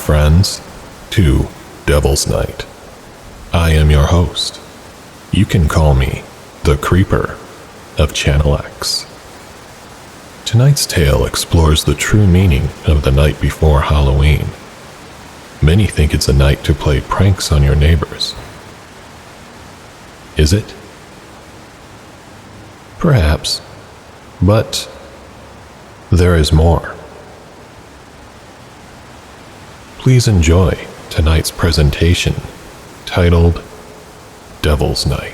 friends, to Devil's Night. I am your host. You can call me the Creeper of Channel X. Tonight's tale explores the true meaning of the night before Halloween. Many think it's a night to play pranks on your neighbors. Is it? Perhaps, but there is more. Please enjoy tonight's presentation, titled Devil's Night.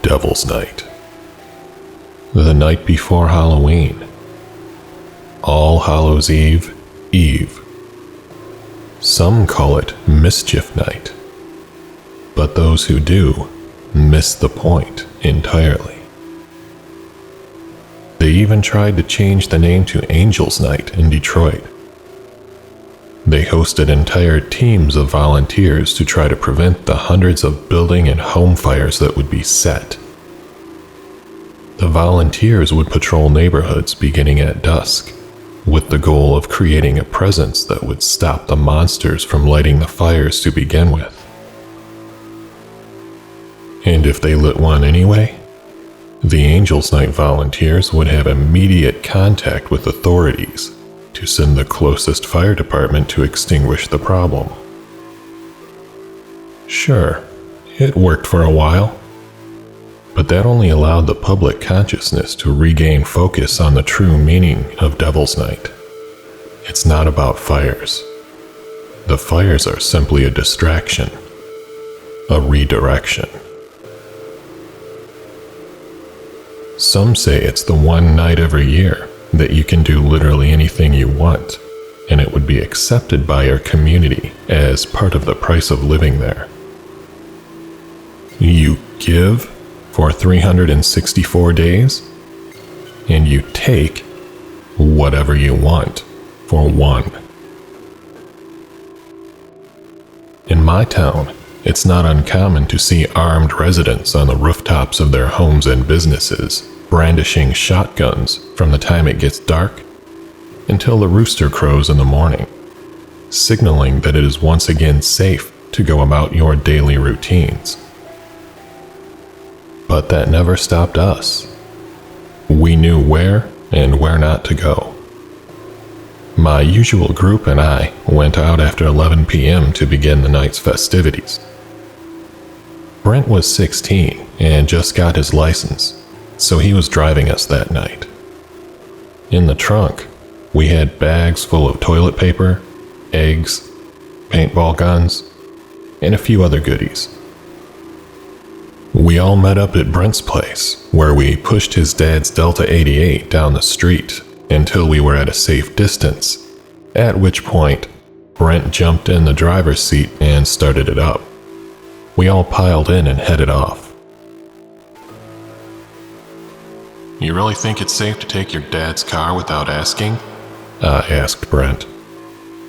Devil's Night. The night before Halloween. All Hallows Eve, Eve. Some call it Mischief Night, but those who do miss the point entirely. They even tried to change the name to Angel's Night in Detroit. They hosted entire teams of volunteers to try to prevent the hundreds of building and home fires that would be set. The volunteers would patrol neighborhoods beginning at dusk, with the goal of creating a presence that would stop the monsters from lighting the fires to begin with. And if they lit one anyway, the Angel's Night volunteers would have immediate contact with authorities to send the closest fire department to extinguish the problem. Sure, it worked for a while, but that only allowed the public consciousness to regain focus on the true meaning of Devil's Night. It's not about fires. The fires are simply a distraction, a redirection. Some say it's the one night every year that you can do literally anything you want, and it would be accepted by your community as part of the price of living there. You give for 364 days, and you take whatever you want for one. In my town, it's not uncommon to see armed residents on the rooftops of their homes and businesses, brandishing shotguns from the time it gets dark until the rooster crows in the morning, signaling that it is once again safe to go about your daily routines. But that never stopped us. We knew where and where not to go. My usual group and I went out after 11 p.m. to begin the night's festivities. Brent was 16 and just got his license, so he was driving us that night. In the trunk, we had bags full of toilet paper, eggs, paintball guns, and a few other goodies. We all met up at Brent's place, where we pushed his dad's Delta 88 down the street until we were at a safe distance, at which point Brent jumped in the driver's seat and started it up. We all piled in and headed off. "You really think it's safe to take your dad's car without asking?" asked Brent.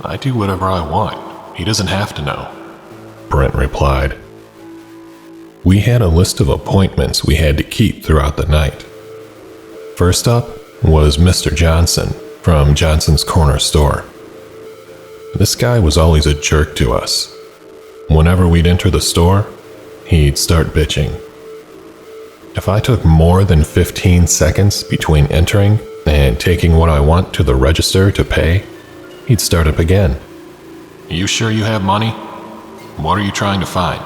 "I do whatever I want. He doesn't have to know," Brent replied. We had a list of appointments we had to keep throughout the night. First up was Mr. Johnson from Johnson's Corner Store. This guy was always a jerk to us. Whenever we'd enter the store, he'd start bitching. If I took more than 15 seconds between entering and taking what I want to the register to pay, he'd start up again. "You sure you have money? What are you trying to find?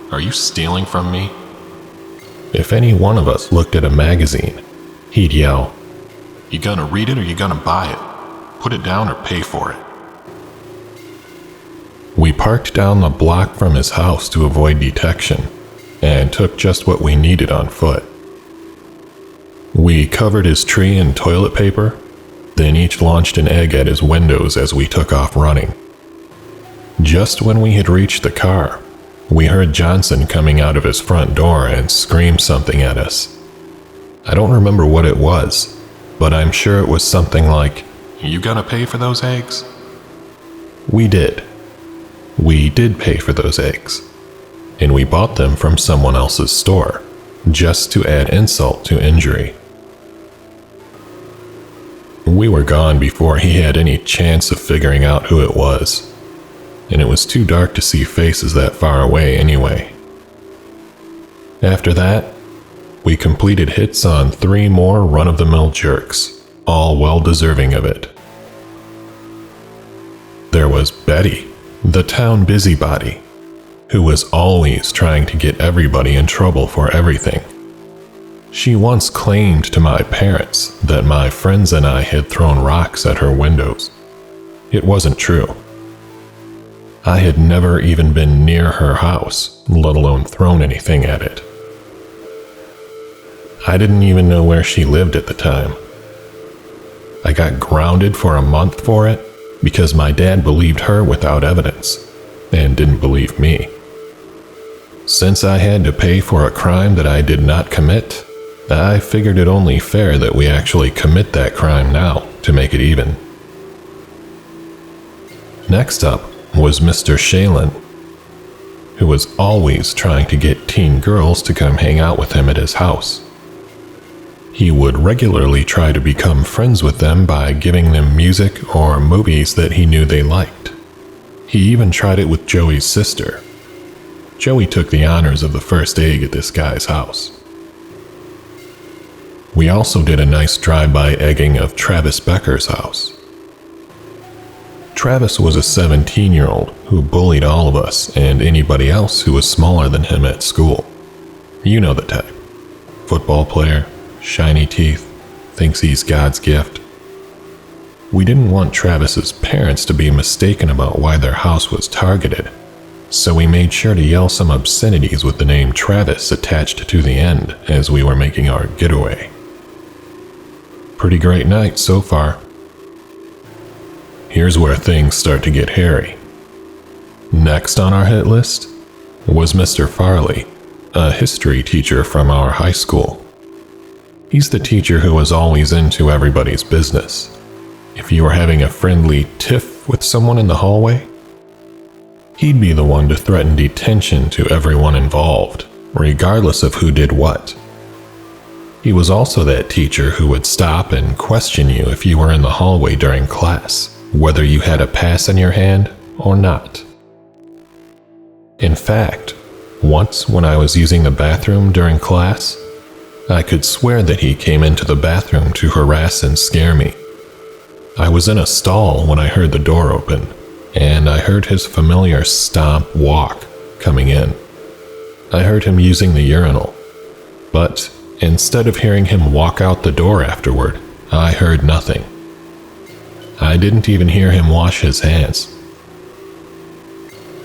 Are you stealing from me?" If any one of us looked at a magazine, he'd yell, "You gonna read it or you gonna buy it? Put it down or pay for it." We parked down the block from his house to avoid detection, and took just what we needed on foot. We covered his tree in toilet paper, then each launched an egg at his windows as we took off running. Just when we had reached the car, We heard Johnson coming out of his front door and scream something at us. I don't remember what it was, but I'm sure it was something like, "You gonna pay for those eggs?" We did. We did pay for those eggs, and we bought them from someone else's store, just to add insult to injury. We were gone before he had any chance of figuring out who it was, and it was too dark to see faces that far away anyway. After that, we completed hits on 3 more run-of-the-mill jerks, all well deserving of it. There was Betty, the town busybody, who was always trying to get everybody in trouble for everything. She once claimed to my parents that my friends and I had thrown rocks at her windows. It wasn't true. I had never even been near her house, let alone thrown anything at it. I didn't even know where she lived at the time. I got grounded for a month for it because my dad believed her without evidence and didn't believe me. Since I had to pay for a crime that I did not commit, I figured it only fair that we actually commit that crime now to make it even. Next up was Mr. Shalen, who was always trying to get teen girls to come hang out with him at his house. He would regularly try to become friends with them by giving them music or movies that he knew they liked. He even tried it with Joey's sister. Joey took the honors of the first egg at this guy's house. We also did a nice drive-by egging of Travis Becker's house. Travis was a 17-year-old who bullied all of us and anybody else who was smaller than him at school. You know the type. Football player, shiny teeth, thinks he's God's gift. We didn't want Travis's parents to be mistaken about why their house was targeted, so we made sure to yell some obscenities with the name Travis attached to the end as we were making our getaway. Pretty great night so far. Here's where things start to get hairy. Next on our hit list was Mr. Farley, a history teacher from our high school. He's the teacher who was always into everybody's business. If you were having a friendly tiff with someone in the hallway, he'd be the one to threaten detention to everyone involved, regardless of who did what. He was also that teacher who would stop and question you if you were in the hallway during class, whether you had a pass in your hand or not. In fact, once when I was using the bathroom during class, I could swear that he came into the bathroom to harass and scare me. I was in a stall when I heard the door open, and I heard his familiar stomp walk coming in. I heard him using the urinal, but instead of hearing him walk out the door afterward, I heard nothing. I didn't even hear him wash his hands.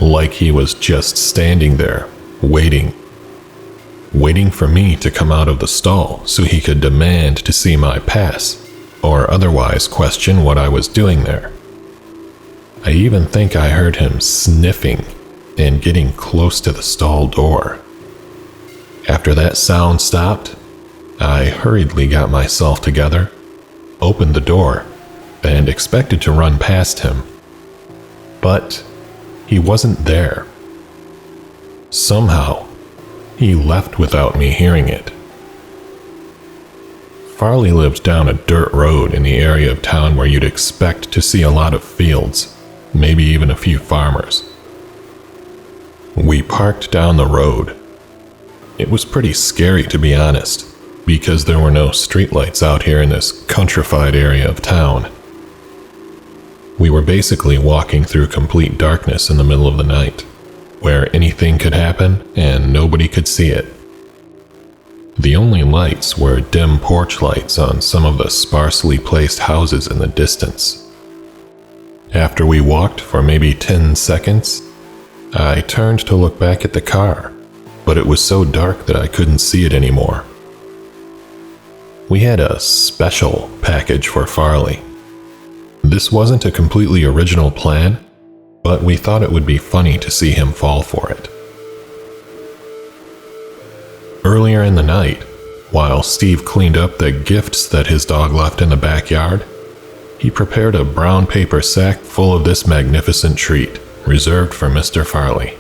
Like he was just standing there, waiting for me to come out of the stall so he could demand to see my pass, or otherwise question what I was doing there. I even think I heard him sniffing and getting close to the stall door. After that sound stopped, I hurriedly got myself together, opened the door, and expected to run past him. But he wasn't there. Somehow, he left without me hearing it. Farley lived down a dirt road in the area of town where you'd expect to see a lot of fields, maybe even a few farmers. We parked down the road. It was pretty scary, to be honest, because there were no streetlights out here in this countrified area of town. We were basically walking through complete darkness in the middle of the night, where anything could happen and nobody could see it. The only lights were dim porch lights on some of the sparsely placed houses in the distance. After we walked for maybe 10 seconds, I turned to look back at the car, but it was so dark that I couldn't see it anymore. We had a special package for Farley. This wasn't a completely original plan, but we thought it would be funny to see him fall for it. Later in the night, while Steve cleaned up the gifts that his dog left in the backyard, he prepared a brown paper sack full of this magnificent treat, reserved for Mr. Farley.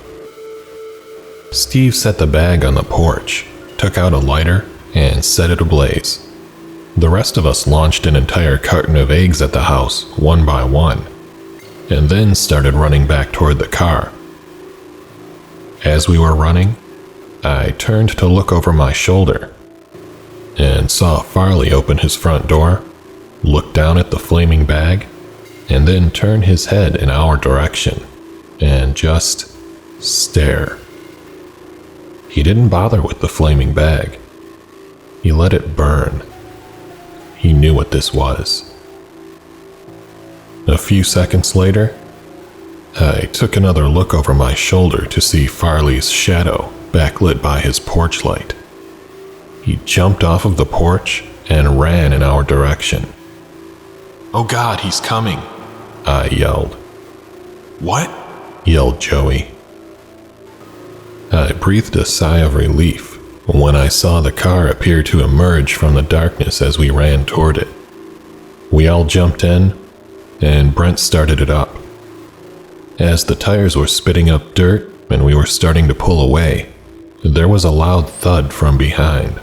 Steve set the bag on the porch, took out a lighter, and set it ablaze. The rest of us launched an entire carton of eggs at the house, one by one, and then started running back toward the car. As we were running, I turned to look over my shoulder and saw Farley open his front door, look down at the flaming bag, and then turn his head in our direction and just stare. He didn't bother with the flaming bag. He let it burn. He knew what this was. A few seconds later, I took another look over my shoulder to see Farley's shadow backlit by his porch light. He jumped off of the porch and ran in our direction. "Oh God, he's coming!" I yelled. "What?" yelled Joey. I breathed a sigh of relief when I saw the car appear to emerge from the darkness as we ran toward it. We all jumped in, and Brent started it up. As the tires were spitting up dirt and we were starting to pull away, there was a loud thud from behind.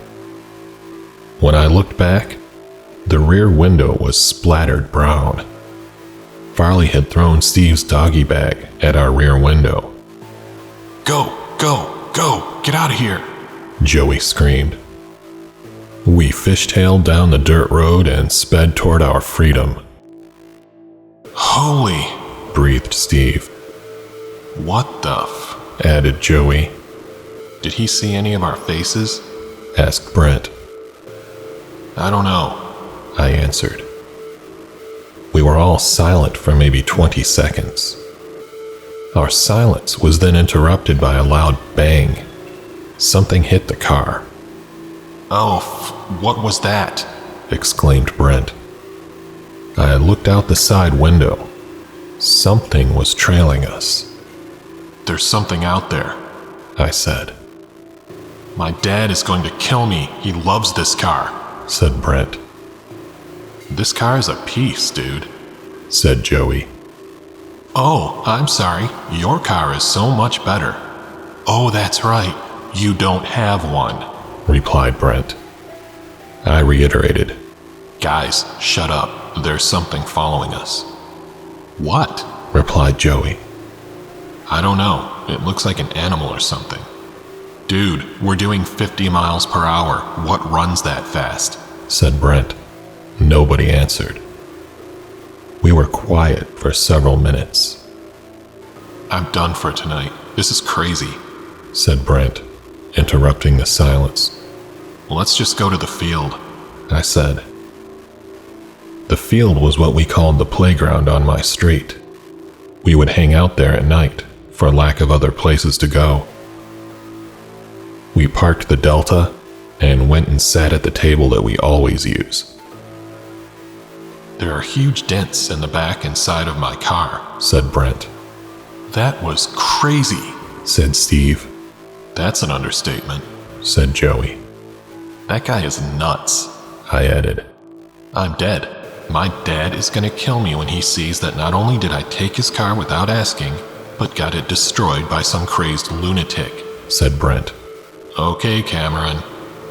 When I looked back, the rear window was splattered brown. Farley had thrown Steve's doggy bag at our rear window. Go, get out of here!" Joey screamed. We fishtailed down the dirt road and sped toward our freedom. "Holy," breathed Steve. "What the added Joey. Did he see any of our faces?" asked Brent. "I don't know," I answered. We were all silent for maybe 20 seconds. Our silence was then interrupted by a loud bang. Something hit the car. "Oh, what was that?" exclaimed Brent. I looked out the side window. Something was trailing us. "There's something out there," I said. "My dad is going to kill me. He loves this car," said Brent. "This car is a piece, dude," said Joey. "Oh, I'm sorry. Your car is so much better." "Oh, that's right. You don't have one," replied Brent. I reiterated. "Guys, shut up. There's something following us." "What?" replied Joey. "I don't know. It looks like an animal or something." "Dude, we're doing 50 miles per hour. What runs that fast?" said Brent. Nobody answered. We were quiet for several minutes. "I'm done for tonight. This is crazy," said Brent, interrupting the silence. "Let's just go to the field," I said. The field was what we called the playground on my street. We would hang out there at night, for lack of other places to go. We parked the Delta and went and sat at the table that we always use. "There are huge dents in the back and side of my car," said Brent. "That was crazy," said Steve. "That's an understatement," said Joey. "That guy is nuts," I added. "I'm dead. My dad is gonna kill me when he sees that not only did I take his car without asking, but got it destroyed by some crazed lunatic," said Brent. "Okay, Cameron.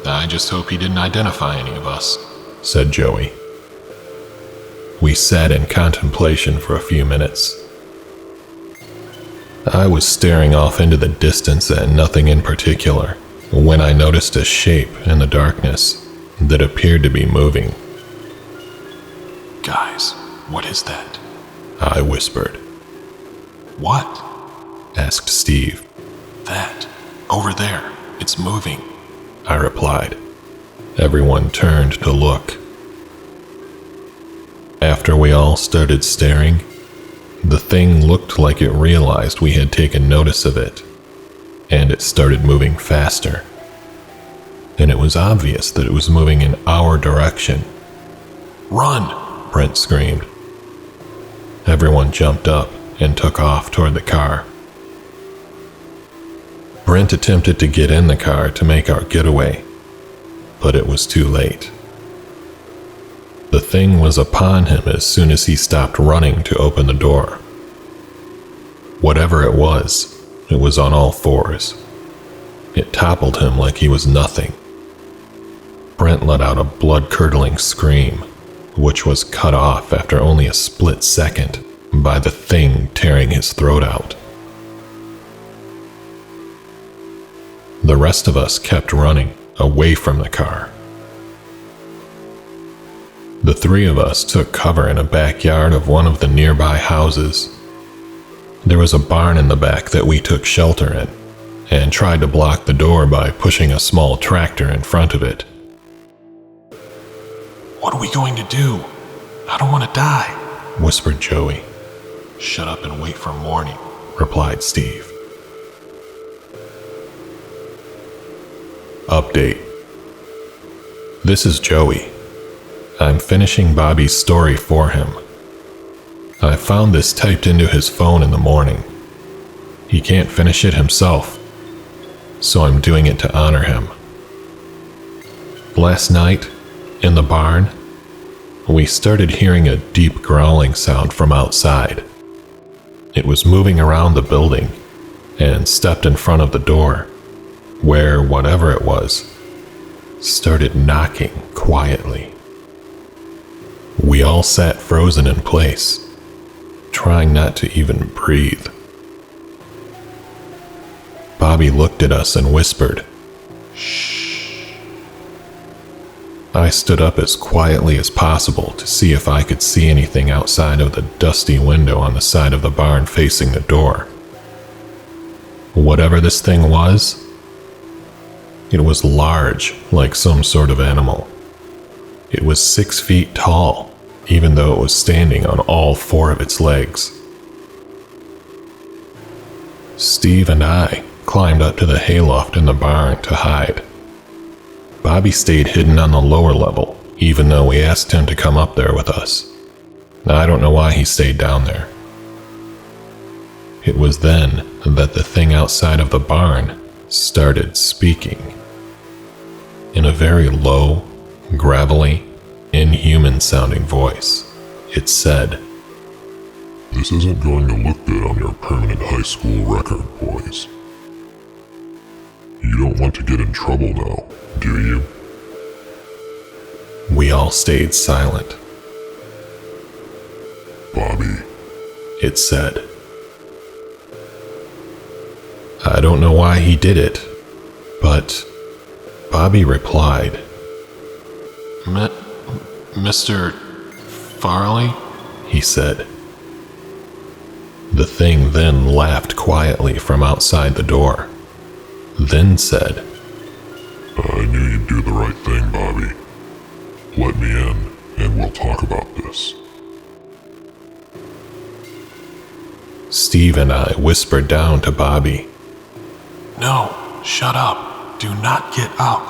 I just hope he didn't identify any of us," said Joey. We sat in contemplation for a few minutes. I was staring off into the distance at nothing in particular when I noticed a shape in the darkness that appeared to be moving. "Guys, what is that?" I whispered. "What?" asked Steve. "That. Over there. It's moving," I replied. Everyone turned to look. After we all started staring, the thing looked like it realized we had taken notice of it, and it started moving faster. And it was obvious that it was moving in our direction. "Run!" Brent screamed. Everyone jumped up and took off toward the car. Brent attempted to get in the car to make our getaway, but it was too late. The thing was upon him as soon as he stopped running to open the door. Whatever it was on all fours. It toppled him like he was nothing. Brent let out a blood-curdling scream, which was cut off after only a split second by the thing tearing his throat out. The rest of us kept running away from the car. The three of us took cover in a backyard of one of the nearby houses. There was a barn in the back that we took shelter in, and tried to block the door by pushing a small tractor in front of it. "What are we going to do? I don't want to die," whispered Joey. "Shut up and wait for morning," replied Steve. Update. This is Joey. I'm finishing Bobby's story for him. I found this typed into his phone in the morning. He can't finish it himself, so I'm doing it to honor him. Last night, in the barn, we started hearing a deep growling sound from outside. It was moving around the building and stepped in front of the door, where whatever it was started knocking quietly. We all sat frozen in place, trying not to even breathe. Bobby looked at us and whispered, "Shh." I stood up as quietly as possible to see if I could see anything outside of the dusty window on the side of the barn facing the door. Whatever this thing was, it was large, like some sort of animal. It was 6 feet tall, even though it was standing on all 4 of its legs. Steve and I climbed up to the hayloft in the barn to hide. Bobby stayed hidden on the lower level, even though we asked him to come up there with us. I don't know why he stayed down there. It was then that the thing outside of the barn started speaking. In a very low, gravelly, inhuman-sounding voice, it said, "This isn't going to look good on your permanent high school record, boys. You don't want to get in trouble now, do you?" We all stayed silent. "Bobby," it said. I don't know why he did it, but Bobby replied, "Mr. Farley?" he said. The thing then laughed quietly from outside the door, then said, "I knew you'd do the right thing, Bobby. Let me in, and we'll talk about this." Steve and I whispered down to Bobby, "No, shut up. Do not get up."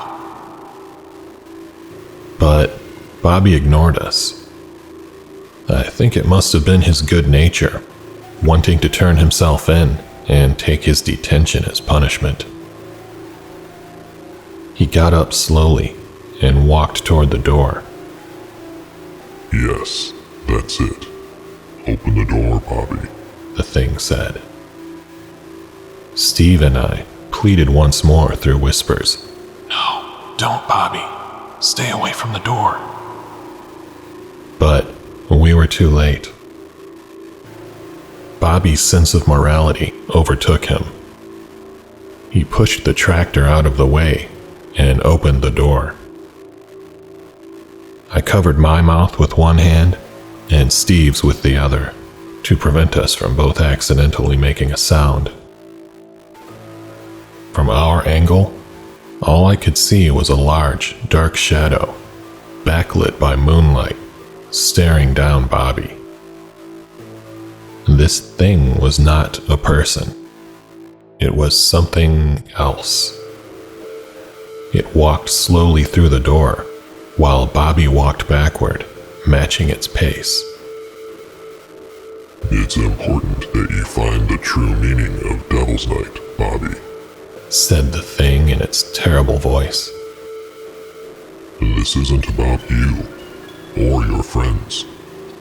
But Bobby ignored us. I think it must have been his good nature, wanting to turn himself in and take his detention as punishment. He got up slowly and walked toward the door. "Yes, that's it. Open the door, Bobby," the thing said. Steve and I pleaded once more through whispers. "No, don't, Bobby. Stay away from the door." But we were too late. Bobby's sense of morality overtook him. He pushed the tractor out of the way and opened the door. I covered my mouth with one hand and Steve's with the other to prevent us from both accidentally making a sound. From our angle, all I could see was a large, dark shadow, backlit by moonlight, staring down Bobby. This thing was not a person. It was something else. It walked slowly through the door, while Bobby walked backward, matching its pace. "It's important that you find the true meaning of Devil's Night, Bobby," said the thing in its terrible voice. This isn't about you or your friends.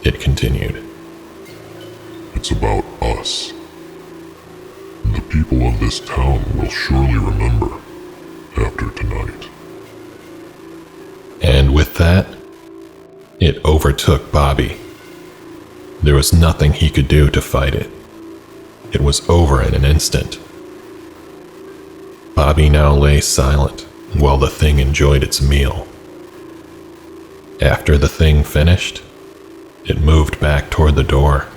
It continued. It's about us. The people of this town will surely remember after tonight. And with that, it overtook Bobby. There was nothing he could do to fight it. It was over in an instant. Bobby now lay silent while the thing enjoyed its meal. After the thing finished, it moved back toward the door,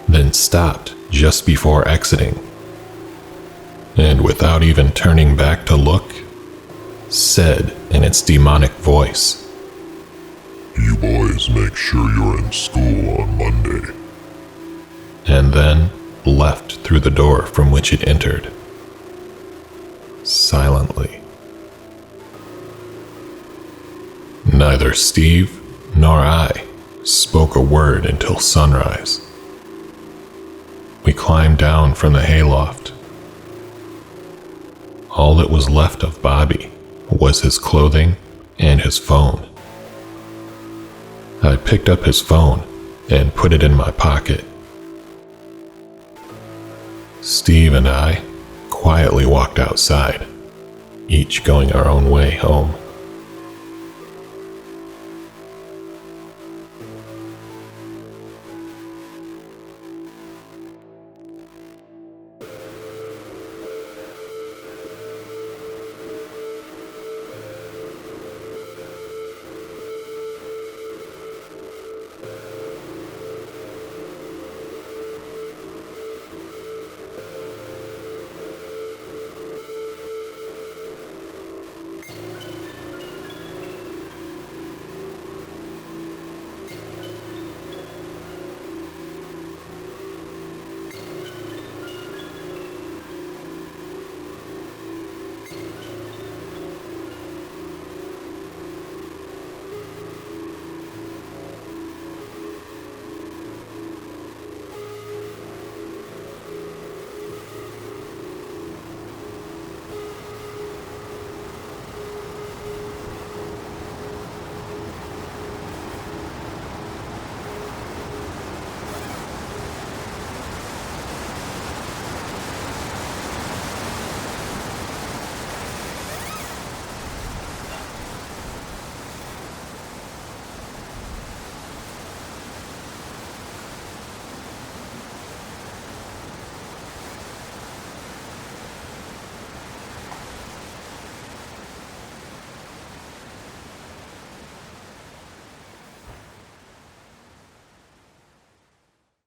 then stopped just before exiting. And without even turning back to look, said in its demonic voice, You boys make sure you're in school on Monday. and then left through the door from which it entered. Silently. Neither Steve nor I spoke a word until sunrise. We climbed down from the hayloft. All that was left of Bobby was his clothing and his phone. I picked up his phone and put it in my pocket. Steve and I quietly walked outside, each going our own way home.